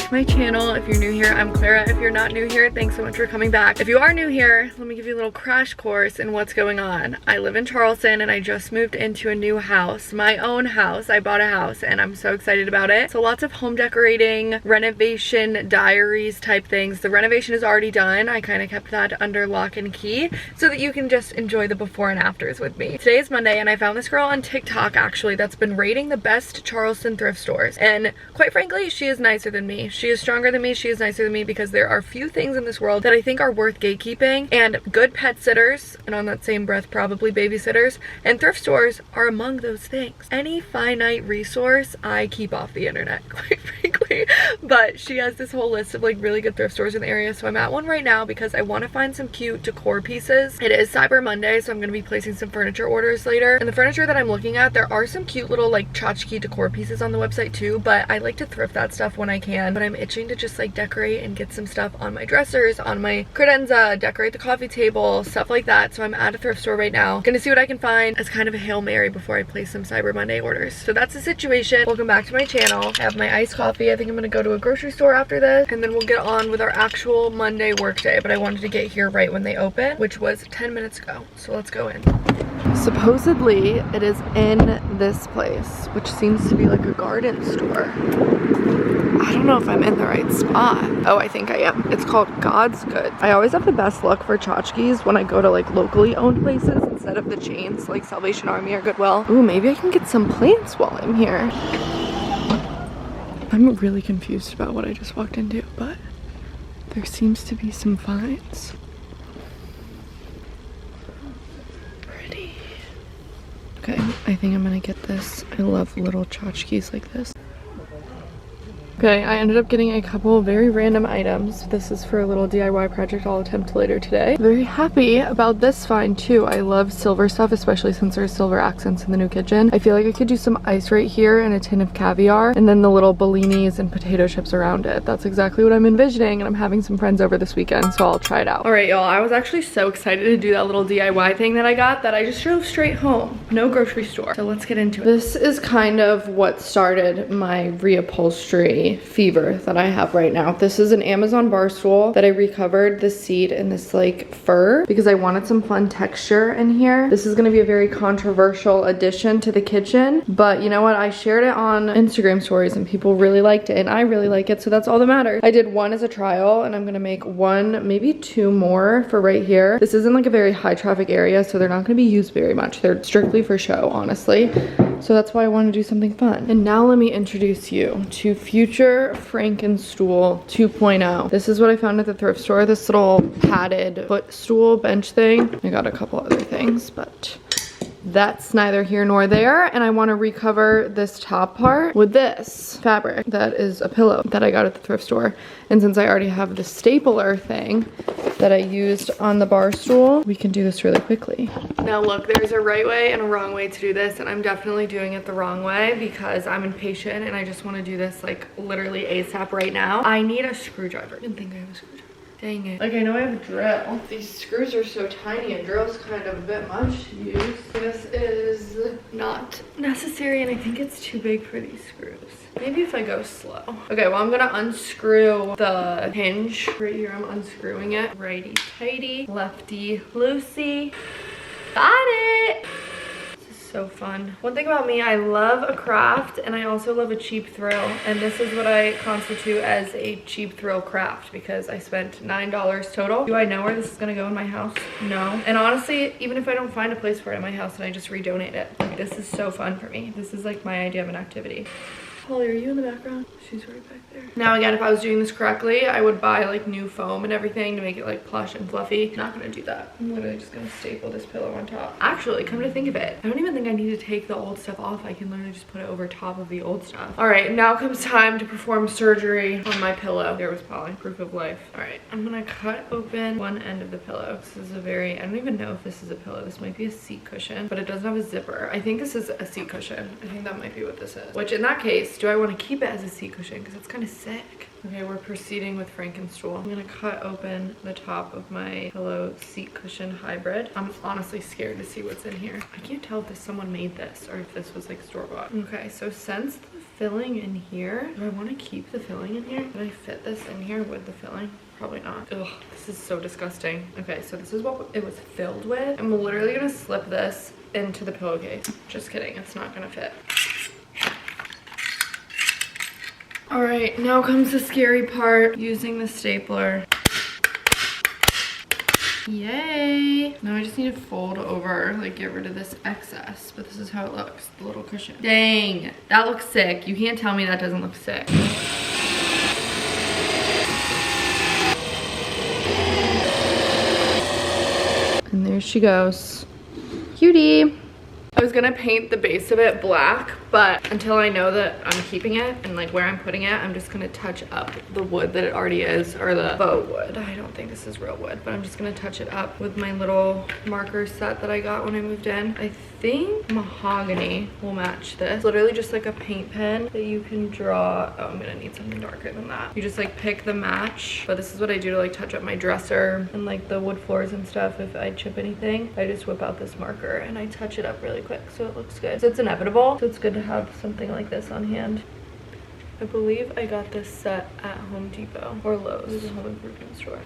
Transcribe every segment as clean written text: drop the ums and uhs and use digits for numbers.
to my channel. If you're new here, I'm Clara. If you're not new here, thanks so much for coming back. If you are new here, let me give you a little crash course in what's going on. I live in Charleston and I just moved into a new house, my own house. I bought a house and I'm so excited about it. So lots of home decorating, renovation diaries type things. The renovation is already done. I kind of kept that under lock and key so that you can just enjoy the before and afters with me. Today is Monday and I found this girl on TikTok actually that's been rating the best Charleston thrift stores, and quite frankly she is nicer than me. She is stronger than me. She is nicer than me because there are few things in this world that I think are worth gatekeeping, and good pet sitters, and on that same breath probably babysitters, and thrift stores are among those things. Any finite resource I keep off the internet, quite frankly, but she has this whole list of like really good thrift stores in the area. So I'm at one right now because I want to find some cute decor pieces. It is Cyber Monday, so I'm going to be placing some furniture orders later, and the furniture that I'm looking at, there are some cute little like tchotchke decor pieces on the website too, but I like to thrift that stuff when I can. But I'm itching to just like decorate and get some stuff on my dressers, on my credenza, decorate the coffee table, stuff like that. So I'm at a thrift store right now, gonna see what I can find as kind of a Hail Mary before I place some Cyber Monday orders. So that's the situation. Welcome back to my channel. I have my iced coffee. I think I'm gonna go to a grocery store after this, and then we'll get on with our actual Monday work day. But I wanted to get here right when they open, which was 10 minutes ago. So let's go in. Supposedly it is in this place, which seems to be like a garden store. I don't know if I'm in the right spot. Oh, I think I am. It's called God's Good. I always have the best luck for tchotchkes when I go to like locally owned places instead of the chains like Salvation Army or Goodwill. Ooh, maybe I can get some plants while I'm here. I'm really confused about what I just walked into, but there seems to be some finds. Pretty. Okay, I think I'm gonna get this. I love little tchotchkes like this. Okay, I ended up getting a couple very random items. This is for a little DIY project I'll attempt later today. Very happy about this find too. I love silver stuff, especially since there's silver accents in the new kitchen. I feel like I could do some ice right here and a tin of caviar, and then the little bellinis and potato chips around it. That's exactly what I'm envisioning, and I'm having some friends over this weekend, so I'll try it out. All right, y'all, I was actually so excited to do that little DIY thing that I got that I just drove straight home. No grocery store. So let's get into it. This is kind of what started my reupholstery fever that I have right now. This is an Amazon bar stool that I recovered the seat in this like fur because I wanted some fun texture in here. This is going to be a very controversial addition to the kitchen, but you know what? I shared it on Instagram stories and people really liked it, and I really like it, so that's all that matters. I did one as a trial, and I'm going to make one, maybe two more for right here. This isn't like a very high traffic area, so they're not going to be used very much. They're strictly for show, honestly. So that's why I want to do something fun. And now let me introduce you to future Franken stool 2.0. This is what I found at the thrift store. This little padded footstool bench thing. I got a couple other things, but that's neither here nor there. And I want to recover this top part with this fabric that is a pillow that I got at the thrift store. And since I already have the stapler thing that I used on the bar stool, we can do this really quickly. Now look, there's a right way and a wrong way to do this, and I'm definitely doing it the wrong way because I'm impatient and I just want to do this like literally ASAP right now. I need a screwdriver. I didn't think I have a screwdriver. Dang it. Like, I know I have a drill. These screws are so tiny, a drill's kind of a bit much to use. This is not necessary, and I think it's too big for these screws. Maybe if I go slow. Okay, well, I'm gonna unscrew the hinge. Right here, I'm unscrewing it. Righty tighty, lefty loosey. Got it! So fun. One thing about me, I love a craft and I also love a cheap thrill, and this is what I constitute as a cheap thrill craft because I spent $9 total. Do I know where this is gonna go in my house? No. And honestly, even if I don't find a place for it in my house and I just redonate it, like, this is so fun for me. This is like my idea of an activity. Holly, are you in the background? She's right back there. Now again, if I was doing this correctly, I would buy like new foam and everything to make it like plush and fluffy. Not gonna do that. I'm literally just gonna staple this pillow on top. Actually, come to think of it, I don't even think I need to take the old stuff off. I can literally just put it over top of the old stuff. All right, now comes time to perform surgery on my pillow. There was Polly, proof of life. All right, I'm gonna cut open one end of the pillow. This is a very, I don't even know if this is a pillow. This might be a seat cushion, but it doesn't have a zipper. I think this is a seat cushion. I think that might be what this is. Which in that case, do I want to keep it as a seat cushion? Because it's kind of sick. Okay, we're proceeding with Franken stool. I'm gonna cut open the top of my pillow seat cushion hybrid. I'm honestly scared to see what's in here. I can't tell if someone made this or if this was like store-bought. Okay, so since the filling in here. Do I want to keep the filling in here? Can I fit this in here with the filling? Probably not. Ugh, this is so disgusting. Okay, so this is what it was filled with. I'm literally gonna slip this into the pillowcase. Just kidding, it's not gonna fit. All right, now comes the scary part, using the stapler. Yay! Now I just need to fold over, like get rid of this excess, but this is how it looks, the little cushion. Dang, that looks sick. You can't tell me that doesn't look sick. And there she goes. Cutie. I was gonna paint the base of it black, but until I know that I'm keeping it and like where I'm putting it, I'm just gonna touch up the wood that it already is, or the faux wood. I don't think this is real wood, but I'm just gonna touch it up with my little marker set that I got when I moved in. I think mahogany will match this. Literally just like a paint pen that you can draw. Oh, I'm gonna need something darker than that. You just like pick the match, but this is what I do to like touch up my dresser and like the wood floors and stuff. If I chip anything, I just whip out this marker and I touch it up really quick so it looks good. So it's inevitable, so it's good to have something like this on hand. I believe I got this set at Home Depot or Lowe's. This is a home improvement store.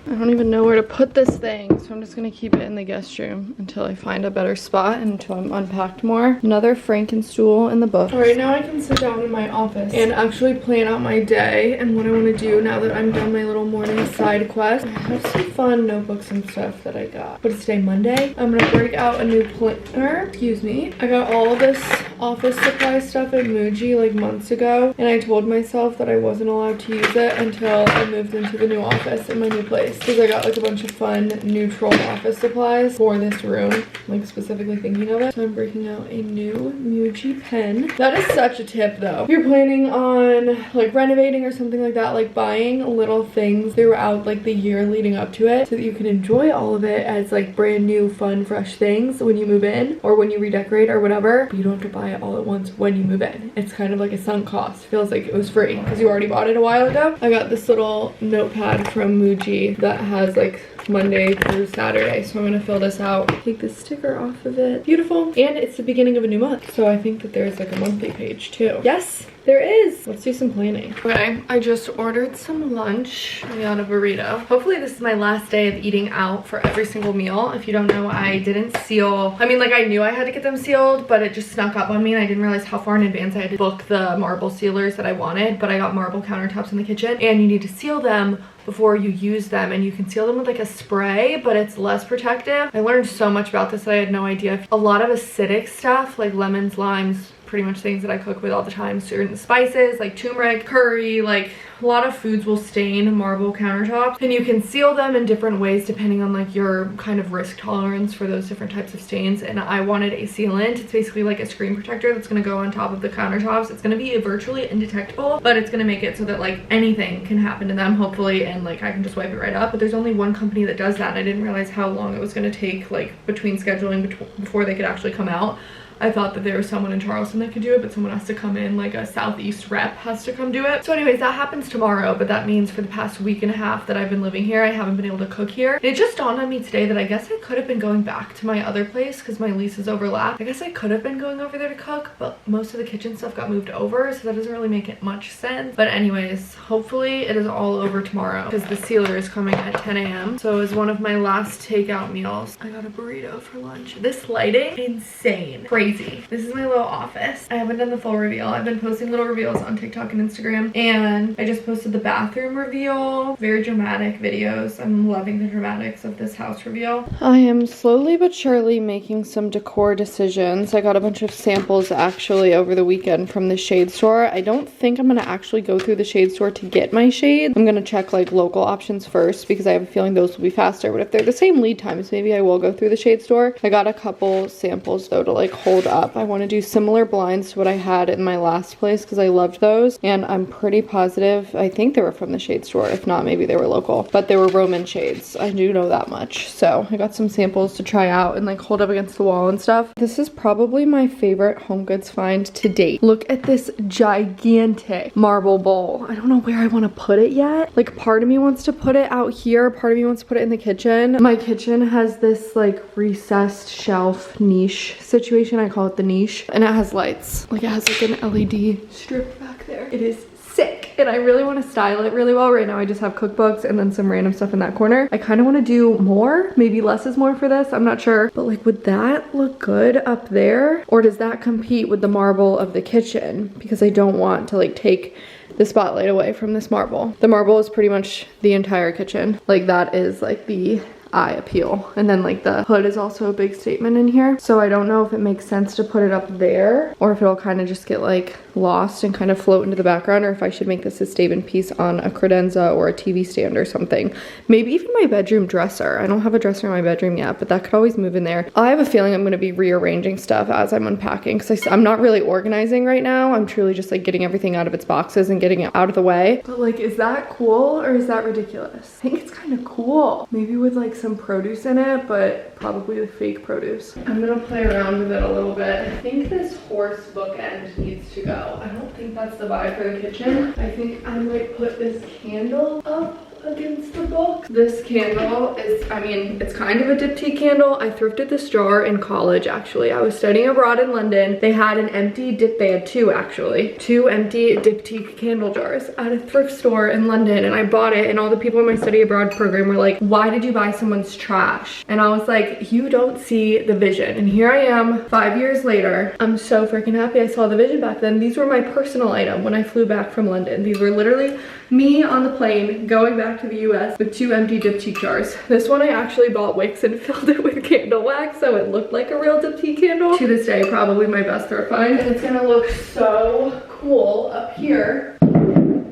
I don't even know where to put this thing, so I'm just gonna keep it in the guest room until I find a better spot and until I'm unpacked more. Another Franken stool in the book. All right, now I can sit down in my office and actually plan out my day and what I want to do now that I'm done my little morning side quest. I have some fun notebooks and stuff that I got. What is today, Monday? I'm gonna break out a new planner. Excuse me. I got all this office supply stuff at Muji like months ago, and I told myself that I wasn't allowed to use it until I moved into the new office in my new place, because I got like a bunch of fun neutral office supplies for this room, like specifically thinking of it. So I'm breaking out a new Muji pen. That is such a tip though. If you're planning on like renovating or something like that, like buying little things throughout like the year leading up to it so that you can enjoy all of it as like brand new, fun, fresh things when you move in or when you redecorate or whatever. But you don't have to buy it all at once when you move in. It's kind of like a sunk cost. Feels like it was free because you already bought it a while ago. I got this little notepad from Muji that has like Monday through Saturday, so I'm gonna fill this out, take the sticker off of it. Beautiful. And it's the beginning of a new month, so I think that there's like a monthly page too. Yes, there is. Let's do some planning. Okay, I just ordered some lunch. I got a burrito. Hopefully this is my last day of eating out for every single meal. If you don't know, I didn't seal, I mean, like I knew I had to get them sealed, but it just snuck up on me and I didn't realize how far in advance I had to book the marble sealers that I wanted. But I got marble countertops in the kitchen, and you need to seal them before you use them, and you can seal them with like a spray, but it's less protective. I learned so much about this that I had no idea. A lot of acidic stuff like lemons, limes, pretty much things that I cook with all the time, certain spices like turmeric, curry, like a lot of foods will stain marble countertops, and you can seal them in different ways depending on like your kind of risk tolerance for those different types of stains. And I wanted a sealant. It's basically like a screen protector that's going to go on top of the countertops. It's going to be virtually indetectable, but it's going to make it so that like anything can happen to them hopefully, and like I can just wipe it right up. But there's only one company that does that, and I didn't realize how long it was going to take like between scheduling before they could actually come out. I thought that there was someone in Charleston that could do it, but someone has to come in, like a Southeast rep has to come do it. So anyways, that happens tomorrow, but that means for the past week and a half that I've been living here, I haven't been able to cook here. And it just dawned on me today that I guess I could have been going back to my other place because my leases overlap. I guess I could have been going over there to cook, but most of the kitchen stuff got moved over, so that doesn't really make it much sense. But anyways, hopefully it is all over tomorrow because the sealer is coming at 10 a.m. So as one of my last takeout meals, I got a burrito for lunch. This lighting, insane, crazy. This is my little office. I haven't done the full reveal. I've been posting little reveals on TikTok and Instagram, and I just posted the bathroom reveal. Very dramatic videos. I'm loving the dramatics of this house reveal. I am slowly but surely making some decor decisions. I got a bunch of samples actually over the weekend from the shade store. I don't think I'm gonna actually go through the shade store to get my shades. I'm gonna check like local options first because I have a feeling those will be faster, but if they're the same lead times, maybe I will go through the shade store. I got a couple samples though to like hold up. I want to do similar blinds to what I had in my last place because I loved those, and I'm pretty positive I think they were from the shade store. If not, maybe they were local, but they were Roman shades. I do know that much. So I got some samples to try out and like hold up against the wall and stuff. This is probably my favorite home goods find to date. Look at this gigantic marble bowl. I don't know where I want to put it yet. Like part of me wants to put it out here, part of me wants to put it in the kitchen. My kitchen has this like recessed shelf niche situation. I call it the niche. And it has lights. Like it has like an LED strip back there. It is sick, and I really want to style it really well. Right now I just have cookbooks and then some random stuff in that corner. I kind of want to do more, maybe less is more for this, I'm not sure, but like would that look good up there, or does that compete with the marble of the kitchen? Because I don't want to like take the spotlight away from this marble. The marble is pretty much the entire kitchen. Like that is like the eye appeal, and then like the hood is also a big statement in here, so I don't know if it makes sense to put it up there or if it'll kind of just get like lost and kind of float into the background, or if I should make this a statement piece on a credenza or a TV stand or something. Maybe even my bedroom dresser. I don't have a dresser in my bedroom yet, but that could always move in there. I have a feeling I'm going to be rearranging stuff as I'm unpacking, because I'm not really organizing right now. I'm truly just like getting everything out of its boxes and getting it out of the way. But like, is that cool or is that ridiculous? I think it's kind of cool. Maybe with like some produce in it, but probably the fake produce. I'm gonna play around with it a little bit. I think this horse bookend needs to go. I don't think that's the vibe for the kitchen. I think I might put this candle up against the book. This candle is, I mean, it's kind of a diptyque candle. I thrifted this jar in college, actually. I was studying abroad in London. They had an empty they had two empty diptyque candle jars at a thrift store in London, and I bought it, and all the people in my study abroad program were like, why did you buy someone's trash? And I was like, you don't see the vision. And here I am 5 years later. I'm so freaking happy I saw the vision back then. These were my personal item when I flew back from London. These were literally me on the plane going back to the US with two empty diptyque jars. This one I actually bought wicks and filled it with candle wax so it looked like a real diptyque candle. To this day, probably my best thrift find. And it's gonna look so cool up here.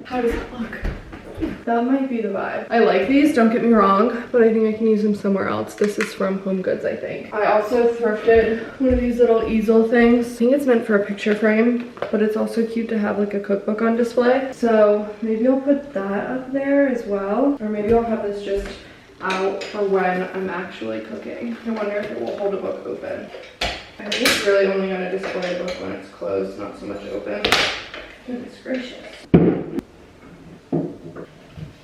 How does it look? That might be the vibe. I like these, don't get me wrong, but I think I can use them somewhere else. This is from Home Goods, I think. I also thrifted one of these little easel things. I think it's meant for a picture frame, but it's also cute to have like a cookbook on display. So maybe I'll put that up there as well. Or maybe I'll have this just out for when I'm actually cooking. I wonder if it will hold a book open. I think it's really only gonna display a book when it's closed, not so much open. Goodness gracious.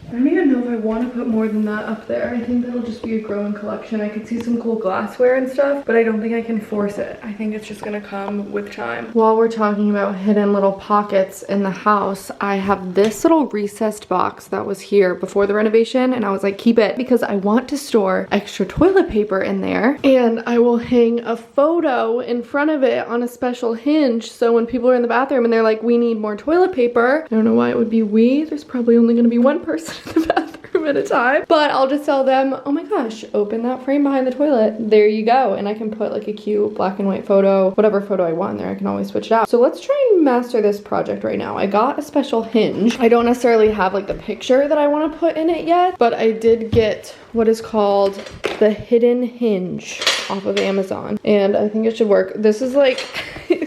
I don't even know if I want to put more than that up there. I think that'll just be a growing collection. I could see some cool glassware and stuff, but I don't think I can force it. I think it's just gonna come with time. While we're talking about hidden little pockets in the house, I have this little recessed box that was here before the renovation, and I was like, keep it, because I want to store extra toilet paper in there, and I will hang a photo in front of it on a special hinge, so when people are in the bathroom and they're like, we need more toilet paper, I don't know why it would be we. There's probably only gonna be one person in the bathroom at a time, but I'll just tell them, oh my gosh, open that frame behind the toilet, there you go. And I can put like a cute black and white photo, whatever photo I want in there. I can always switch it out. So let's try and master this project right now. I got a special hinge. I don't necessarily have like the picture that I want to put in it yet, but I did get what is called the hidden hinge off of Amazon, and I think it should work. This is like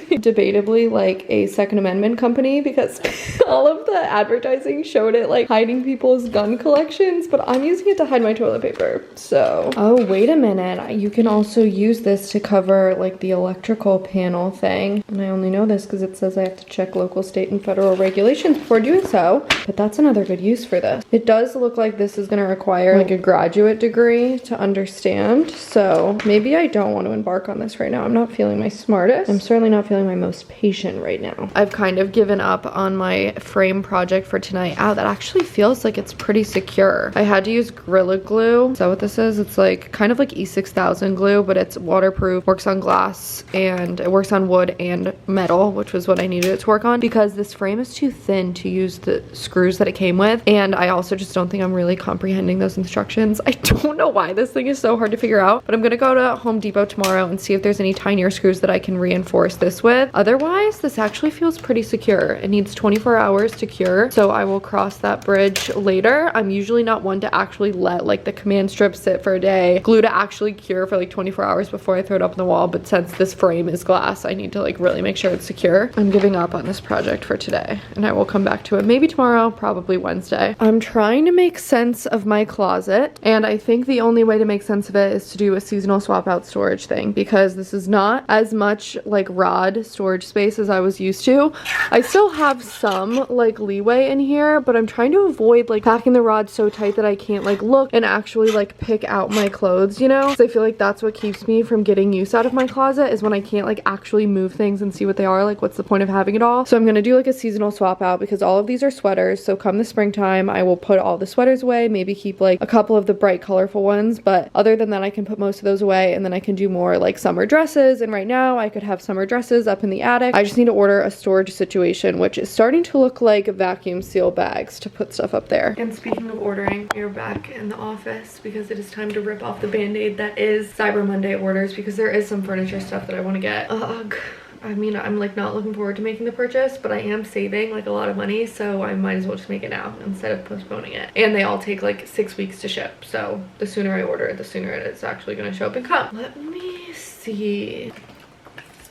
debatably like a Second Amendment company, because all of the advertising showed it like hiding people's gun collections, but I'm using it to hide my toilet paper. So, oh wait a minute, you can also use this to cover like the electrical panel thing, and I only know this because it says I have to check local, state, and federal regulations before doing so, but that's another good use for this. It does look like this is going to require like a graduate degree to understand, so maybe I don't want to embark on this right now. I'm not feeling my smartest. I'm certainly not feeling my most patient right now. I've kind of given up on my frame project for tonight. Ow, that actually feels like it's pretty secure. I had to use Gorilla Glue. Is that what this is? It's like kind of like E6000 glue, but it's waterproof, works on glass, and it works on wood and metal, which was what I needed it to work on, because this frame is too thin to use the screws that it came with, and I also just don't think I'm really comprehending those instructions. I don't know why this thing is so hard to figure out, but I'm gonna go to Home Depot tomorrow and see if there's any tinier screws that I can reinforce this with. Otherwise, this actually feels pretty secure. It needs 24 hours to cure, so I will cross that bridge later. I'm usually not one to actually let like the command strip sit for a day, glue to actually cure for like 24 hours before I throw it up on the wall, but since this frame is glass, I need to like really make sure it's secure. I'm giving up on this project for today, and I will come back to it maybe tomorrow, probably Wednesday. I'm trying to make sense of my closet, and I think the only way to make sense of it is to do a seasonal swap out storage thing, because this is not as much like rod bad storage space as I was used to. I still have some like leeway in here, but I'm trying to avoid like packing the rod so tight that I can't like look and actually like pick out my clothes, you know? Because I feel like that's what keeps me from getting use out of my closet, is when I can't like actually move things and see what they are. Like, what's the point of having it all? So I'm gonna do like a seasonal swap out, because all of these are sweaters. So come the springtime, I will put all the sweaters away, maybe keep like a couple of the bright colorful ones, but other than that I can put most of those away, and then I can do more like summer dresses. And right now I could have summer dresses up in the attic. I just need to order a storage situation, which is starting to look like vacuum seal bags to put stuff up there. And speaking of ordering, we're back in the office because it is time to rip off the band-aid that is Cyber Monday orders, because there is some furniture stuff that I want to get. Ugh. I mean, I'm like not looking forward to making the purchase, but I am saving like a lot of money, so I might as well just make it now instead of postponing it. And they all take like 6 weeks to ship, so the sooner I order it, the sooner it is actually going to show up and come. Let me see.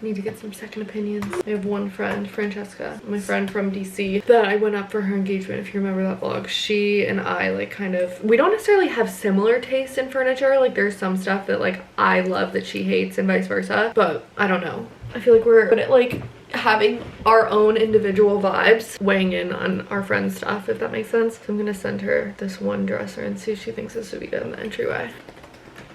Need to get some second opinions. I have one friend, Francesca, my friend from DC, that I went up for her engagement. If you remember that vlog, she and I like kind of, we don't necessarily have similar tastes in furniture. Like there's some stuff that like I love that she hates and vice versa, but I don't know. I feel like we're good at like having our own individual vibes, weighing in on our friend's stuff, if that makes sense. So I'm gonna send her this one dresser and see if she thinks this would be good in the entryway.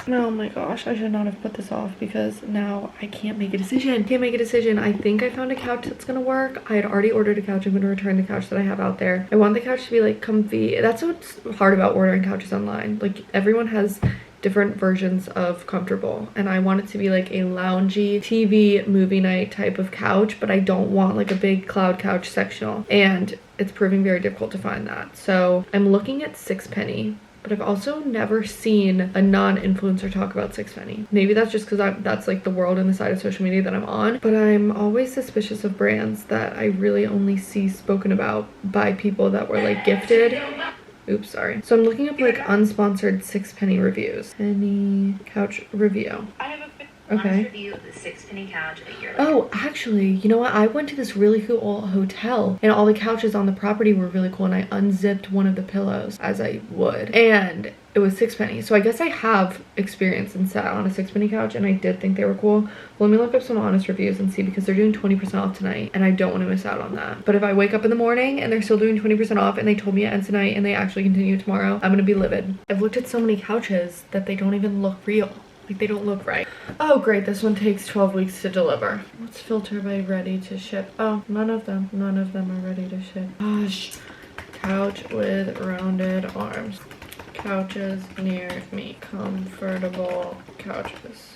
Oh my gosh, I should not have put this off, because now I can't make a decision. I think I found a couch that's gonna work. I had already ordered a couch. I'm gonna return the couch that I have out there. I want the couch to be like comfy. That's what's hard about ordering couches online. Like everyone has different versions of comfortable, and I want it to be like a loungy TV movie night type of couch, but I don't want like a big cloud couch sectional, and it's proving very difficult to find that. So I'm looking at Sixpenny, but I've also never seen a non-influencer talk about Sixpenny. Maybe that's just because that's like the world and the side of social media that I'm on, but I'm always suspicious of brands that I really only see spoken about by people that were like gifted. Oops, sorry. So I'm looking up like unsponsored Sixpenny reviews. Any couch review. I have a okay. review of the Sixpenny couch a year later. Oh, actually, you know what? I went to this really cool hotel, and all the couches on the property were really cool, and I unzipped one of the pillows, as I would, and it was Sixpenny. So I guess I have experience and sat on a Sixpenny couch, and I did think they were cool. Well, let me look up some honest reviews and see, because they're doing 20% off tonight, and I don't want to miss out on that. But if I wake up in the morning and they're still doing 20% off, and they told me it ends tonight and they actually continue tomorrow, I'm gonna be livid. I've looked at so many couches that they don't even look real. Like they don't look right. Oh great, this one takes 12 weeks to deliver. Let's filter by ready to ship. Oh, none of them are ready to ship. Gosh. Couch with rounded arms. Couches near me. Comfortable couches.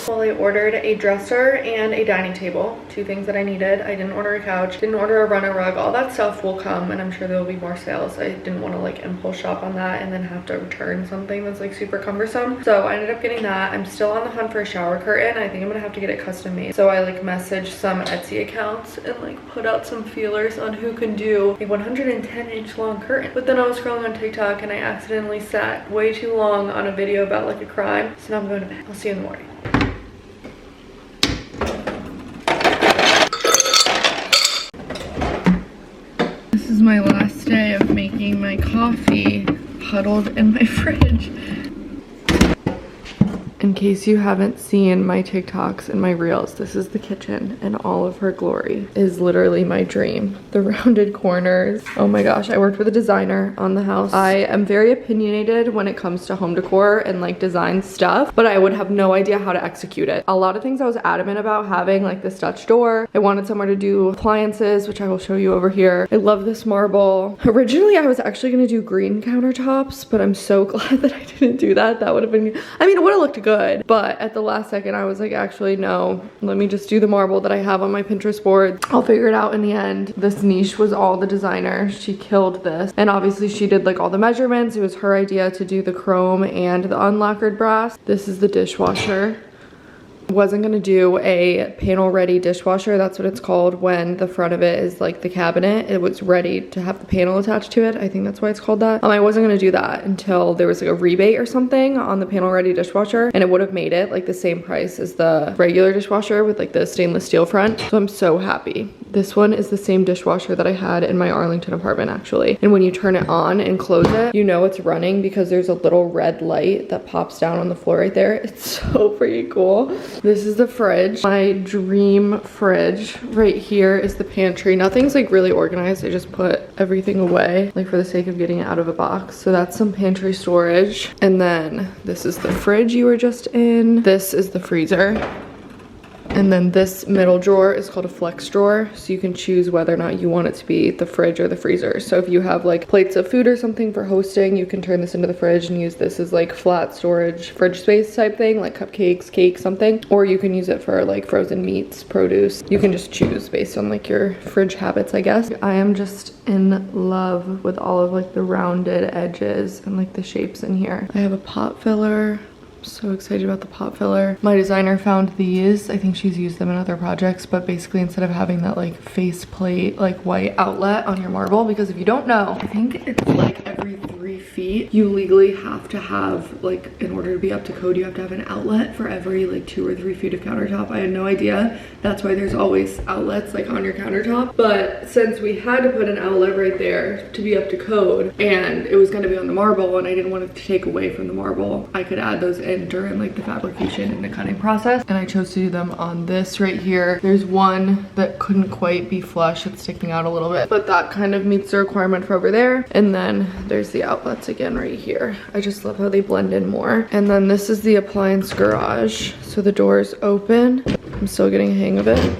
Well, I ordered a dresser and a dining table, 2 things that I needed. I didn't order a couch, didn't order a runner rug. All that stuff will come, and I'm sure there will be more sales. I didn't want to like impulse shop on that and then have to return something that's like super cumbersome. So I ended up getting that. I'm still on the hunt for a shower curtain. I think I'm gonna have to get it custom made. So I like messaged some Etsy accounts and like put out some feelers on who can do a 110-inch long curtain. But then I was scrolling on TikTok and I accidentally sat way too long on a video about like a crime. So now I'm going to bed. I'll see you in the morning. This is my last day of making my coffee, huddled in my fridge. In case you haven't seen my TikToks and my reels, this is the kitchen in all of her glory. It is literally my dream. The rounded corners. Oh my gosh, I worked with a designer on the house. I am very opinionated when it comes to home decor and like design stuff, but I would have no idea how to execute it. A lot of things I was adamant about having, like this Dutch door. I wanted somewhere to do appliances, which I will show you over here. I love this marble. Originally, I was actually gonna do green countertops, but I'm so glad that I didn't do that. That would have been, I mean, it would have looked good, but at the last second I was like, actually no, let me just do the marble that I have on my Pinterest board. I'll figure it out in the end. This niche was all the designer. She killed this, and obviously she did like all the measurements. It was her idea to do the chrome and the unlacquered brass. This is the dishwasher. Wasn't gonna do a panel ready dishwasher. That's what it's called when the front of it is like the cabinet. It was ready to have the panel attached to it. I think that's why it's called that. I wasn't gonna do that until there was like a rebate or something on the panel ready dishwasher, and it would have made it like the same price as the regular dishwasher with like the stainless steel front. So I'm so happy. This one is the same dishwasher that I had in my Arlington apartment actually. And when you turn it on and close it, you know it's running because there's a little red light that pops down on the floor right there. It's so freaking cool. This is the fridge, my dream fridge. Right here is the pantry. Nothing's like really organized. I just put everything away, like for the sake of getting it out of a box. So that's some pantry storage. And then this is the fridge you were just in. This is the freezer. And then this middle drawer is called a flex drawer. So you can choose whether or not you want it to be the fridge or the freezer. So if you have like plates of food or something for hosting, you can turn this into the fridge and use this as like flat storage fridge space type thing, like cupcakes, cake, something. Or you can use it for like frozen meats, produce. You can just choose based on like your fridge habits, I guess. I am just in love with all of like the rounded edges and like the shapes in here. I have a pot filler. So excited about the pot filler. My designer found these. I think she's used them in other projects, but basically instead of having that like face plate, like white outlet on your marble, because if you don't know, I think it's like every 3 feet, you legally have to have, like, in order to be up to code, you have to have an outlet for every like 2 or 3 feet of countertop. I had no idea. That's why there's always outlets like on your countertop. But since we had to put an outlet right there to be up to code, and it was gonna be on the marble and I didn't want it to take away from the marble, I could add those in during like the fabrication and the cutting process, and I chose to do them on this right here. There's one that couldn't quite be flush, it's sticking out a little bit, but that kind of meets the requirement for over there. And then there's the outlets again right here. I just love how they blend in more. And then this is the appliance garage, so the doors open. I'm still getting a hang of it.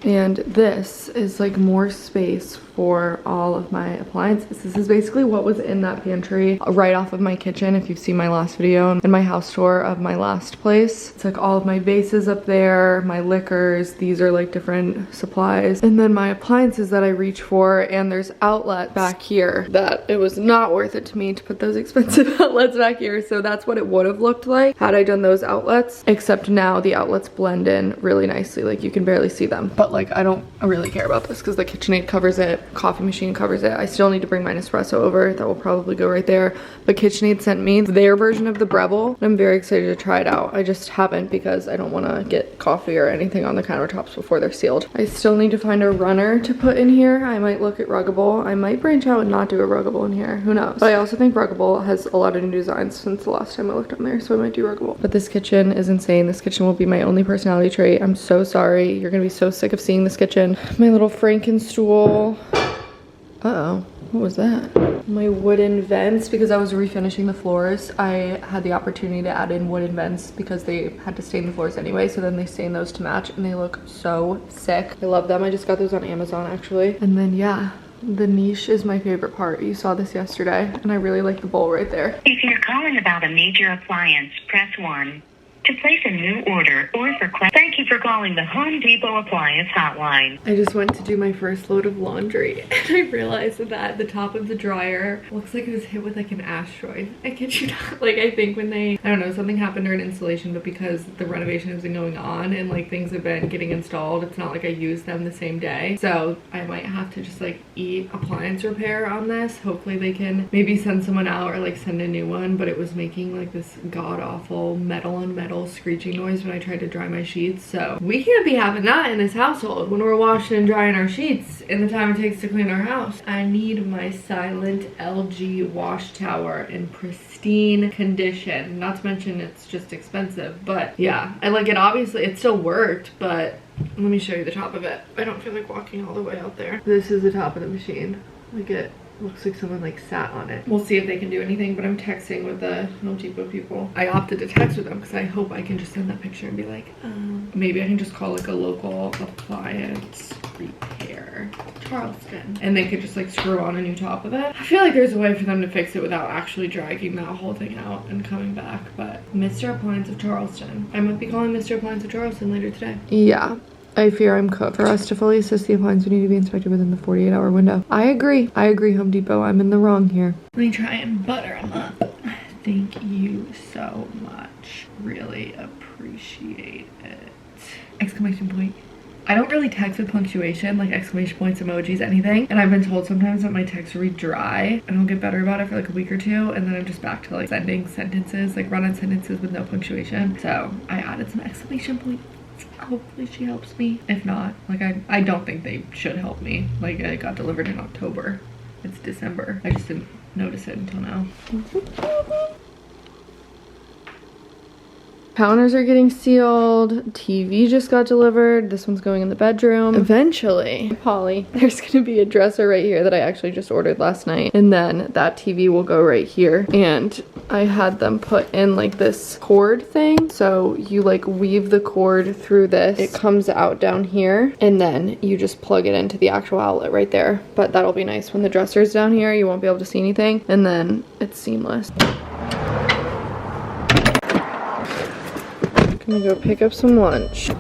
And this is like more space for all of my appliances. This is basically what was in that pantry right off of my kitchen. If you've seen my last video and my house tour of my last place, it's like all of my vases up there, my liquors, these are like different supplies, and then my appliances that I reach for. And there's outlets back here that it was not worth it to me to put those expensive outlets back here. So that's what it would have looked like had I done those outlets, except now the outlets blend in really nicely. Like you can barely see them, but like I don't really care about this because the KitchenAid covers it, coffee machine covers it. I still need to bring my Nespresso over. That will probably go right there. But KitchenAid sent me their version of the Breville, and I'm very excited to try it out. I just haven't because I don't want to get coffee or anything on the countertops before they're sealed. I still need to find a runner to put in here. I might look at Ruggable. I might branch out and not do a Ruggable in here. Who knows? But I also think Ruggable has a lot of new designs since the last time I looked on there, so I might do Ruggable. But this kitchen is insane. This kitchen will be my only personality trait. I'm so sorry. You're gonna be so sick of seeing this kitchen. My little Franken stool. Uh-oh, what was that? My wooden vents, because I was refinishing the floors. I had the opportunity to add in wooden vents because they had to stain the floors anyway, so then they stain those to match and they look so sick. I love them. I just got those on Amazon actually. And then yeah, the niche is my favorite part. You saw this yesterday and I really like the bowl right there. If you're calling about a major appliance, press 1. To place a new order or for thank you for calling the Home Depot Appliance Hotline. I just went to do my first load of laundry and I realized that the top of the dryer looks like it was hit with like an asteroid. I kid you not. Like I think when they, I don't know, something happened during installation, but because the renovation has been going on and like things have been getting installed, it's not like I used them the same day. So I might have to just like eat appliance repair on this. Hopefully they can maybe send someone out or like send a new one, but it was making like this god-awful metal on metal screeching noise when I tried to dry my sheets. So we can't be having that in this household when we're washing and drying our sheets in the time it takes to clean our house. I need my silent LG wash tower in pristine condition. Not to mention it's just expensive, but yeah, I like it. Obviously it still worked, but let me show you the top of it. I don't feel like walking all the way out there. This is the top of the machine. Like it looks like someone like sat on it. We'll see if they can do anything, but I'm texting with the Home Depot people. I opted to text with them because I hope I can just send that picture and be like, maybe I can just call like a local appliance repair, Charleston, and they could just like screw on a new top of it. I feel like there's a way for them to fix it without actually dragging that whole thing out and coming back. But Mr. Appliance of Charleston. I might be calling Mr. Appliance of Charleston later today. Yeah. I fear I'm cooked. For us to fully assist the appliance, we need to be inspected within the 48-hour window. I agree, Home Depot. I'm in the wrong here. Let me try and butter them up. Thank you so much. Really appreciate it. Exclamation point. I don't really text with punctuation, like exclamation points, emojis, anything. And I've been told sometimes that my texts read dry. I don't get better about it for like a week or two, and then I'm just back to like sending sentences, like run-on sentences with no punctuation. So I added some exclamation points. Hopefully she helps me. If not, like I don't think they should help me. Like it got delivered in October. It's December. I just didn't notice it until now. Counters are getting sealed. TV just got delivered. This one's going in the bedroom. Eventually, Polly, there's gonna be a dresser right here that I actually just ordered last night. And then that TV will go right here. And I had them put in like this cord thing. So you like weave the cord through this. It comes out down here. And then you just plug it into the actual outlet right there. But that'll be nice. When the dresser's down here, you won't be able to see anything. And then it's seamless. Gonna go pick up some lunch.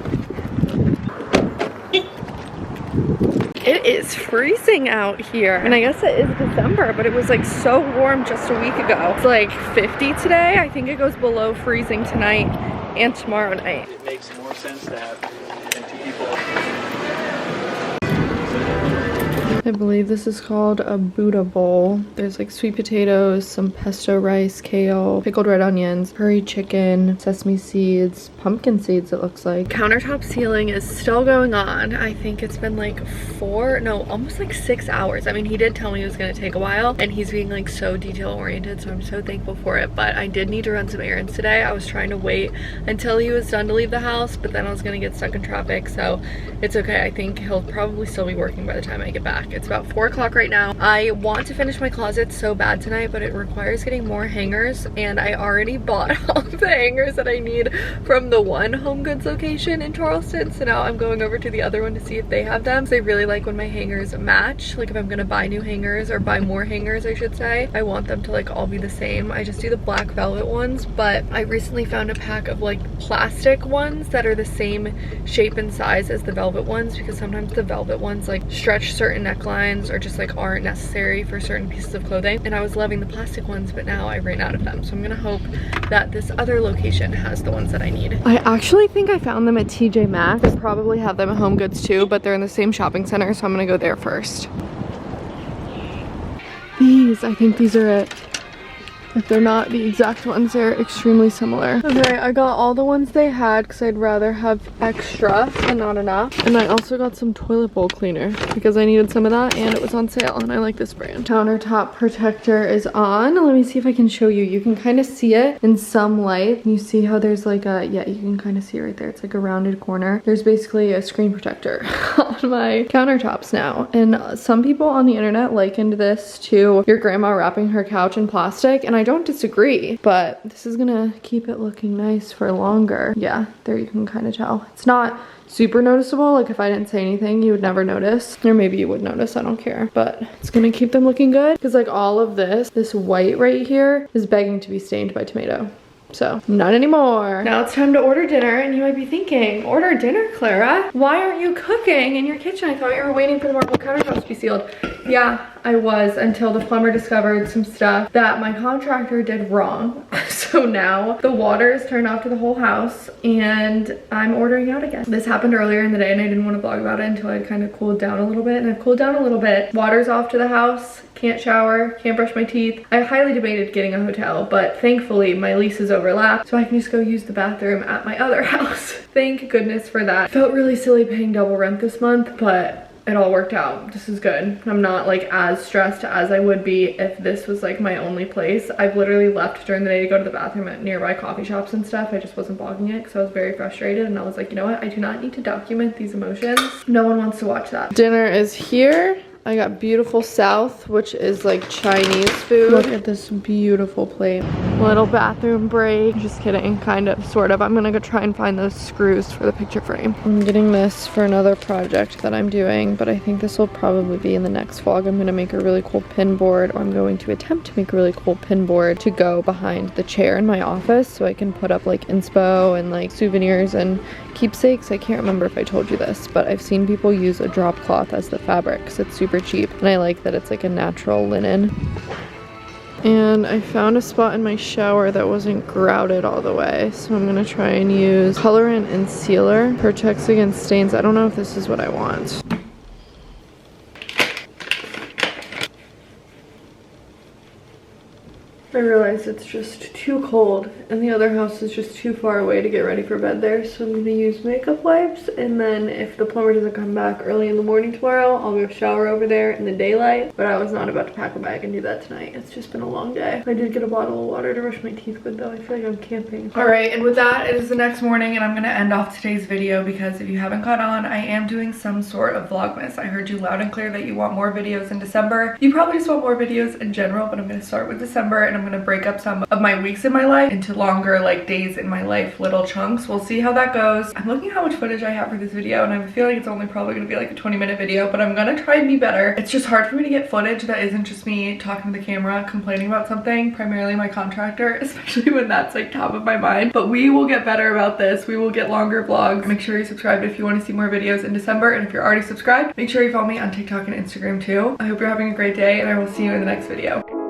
It is freezing out here. And I guess it is December, but it was like so warm just a week ago. It's like 50 today. I think it goes below freezing tonight and tomorrow night. It makes more sense to have empty people. I believe this is called a Buddha bowl. There's like sweet potatoes, some pesto rice, kale, pickled red onions, curry chicken, sesame seeds, pumpkin seeds it looks like. Countertop sealing is still going on. I think it's been like almost like 6 hours. I mean, he did tell me it was gonna take a while and he's being like so detail oriented, so I'm so thankful for it. But I did need to run some errands today. I was trying to wait until he was done to leave the house, but then I was gonna get stuck in traffic, so it's okay. I think he'll probably still be working by the time I get back. It's about 4 o'clock right now. I want to finish my closet so bad tonight, but it requires getting more hangers, and I already bought all the hangers that I need from the one Home Goods location in Charleston, so now I'm going over to the other one to see if they have them. So I really like when my hangers match. Like if I'm gonna buy new hangers, or buy more hangers I should say, I want them to like all be the same. I just do the black velvet ones, but I recently found a pack of like plastic ones that are the same shape and size as the velvet ones, because sometimes the velvet ones like stretch certain necklines or just like aren't necessary for certain pieces of clothing. And I was loving the plastic ones, but now I ran out of them. So I'm gonna hope that this other location has the ones that I need. I actually think I found them at TJ Maxx. They probably have them at Home Goods too, but they're in the same shopping center, so I'm gonna go there first. I think these are it. If they're not the exact ones, they're extremely similar. Okay, I got all the ones they had because I'd rather have extra and not enough. And I also got some toilet bowl cleaner because I needed some of that and it was on sale and I like this brand. Countertop protector is on. Let me see if I can show you. You can kind of see it in some light. You see how there's like a, yeah, you can kind of see it right there. It's like a rounded corner. There's basically a screen protector on my countertops now. And some people on the internet likened this to your grandma wrapping her couch in plastic, and I don't disagree, but this is gonna keep it looking nice for longer. Yeah, there you can kind of tell. It's not super noticeable. Like if I didn't say anything, you would never notice, or maybe you would notice, I don't care, but it's gonna keep them looking good because like all of this white right here is begging to be stained by tomato. So not anymore. Now it's time to order dinner, and you might be thinking, order dinner, Clara? Why aren't you cooking in your kitchen? I thought you were waiting for the marble countertops to be sealed. Yeah, I was, until the plumber discovered some stuff that my contractor did wrong. So now the water is turned off to the whole house and I'm ordering out again. This happened earlier in the day and I didn't want to vlog about it until I'd kind of cooled down a little bit, and I've cooled down a little bit. Water's off to the house, can't shower, can't brush my teeth. I highly debated getting a hotel, but thankfully my leases overlap, so I can just go use the bathroom at my other house. Thank goodness for that. Felt really silly paying double rent this month, but it all worked out. This is good. I'm not like as stressed as I would be if this was like my only place. I've literally left during the day to go to the bathroom at nearby coffee shops and stuff. I just wasn't vlogging it because I was very frustrated, and I was like, you know what? I do not need to document these emotions. No one wants to watch that. Dinner is here. I got beautiful South, which is like Chinese food. Look at this beautiful plate. Little bathroom break. Just kidding, kind of, sort of. I'm gonna go try and find those screws for the picture frame. I'm getting this for another project that I'm doing, but I think this will probably be in the next vlog. I'm gonna make a really cool pin board, or I'm going to attempt to make a really cool pin board to go behind the chair in my office so I can put up like inspo and like souvenirs and keepsakes. I can't remember if I told you this, but I've seen people use a drop cloth as the fabric because it's super cheap, and I like that it's like a natural linen. And I found a spot in my shower that wasn't grouted all the way, so I'm gonna try and use colorant and sealer. Protects against stains. I don't know if this is what I want. I realized it's just too cold and the other house is just too far away to get ready for bed there, so I'm gonna use makeup wipes, and then if the plumber doesn't come back early in the morning tomorrow, I'll go shower over there in the daylight. But I was not about to pack a bag and do that tonight. It's just been a long day. I did get a bottle of water to brush my teeth with though. I feel like I'm camping. All right, and with that, it is the next morning and I'm gonna end off today's video because if you haven't caught on, I am doing some sort of vlogmas. I heard you loud and clear that you want more videos in December. You probably just want more videos in general, but I'm gonna start with December and I'm gonna break up some of my weeks in my life into longer like days in my life, little chunks. We'll see how that goes. I'm looking at how much footage I have for this video and I feel like it's only probably gonna be like a 20-minute video, but I'm gonna try and be better. It's just hard for me to get footage that isn't just me talking to the camera complaining about something, primarily my contractor, especially when that's like top of my mind. But we will get better about this. We will get longer vlogs. Make sure you're subscribed if you want to see more videos in December, and if you're already subscribed, make sure you follow me on TikTok and Instagram too. I hope you're having a great day and I will see you in the next video.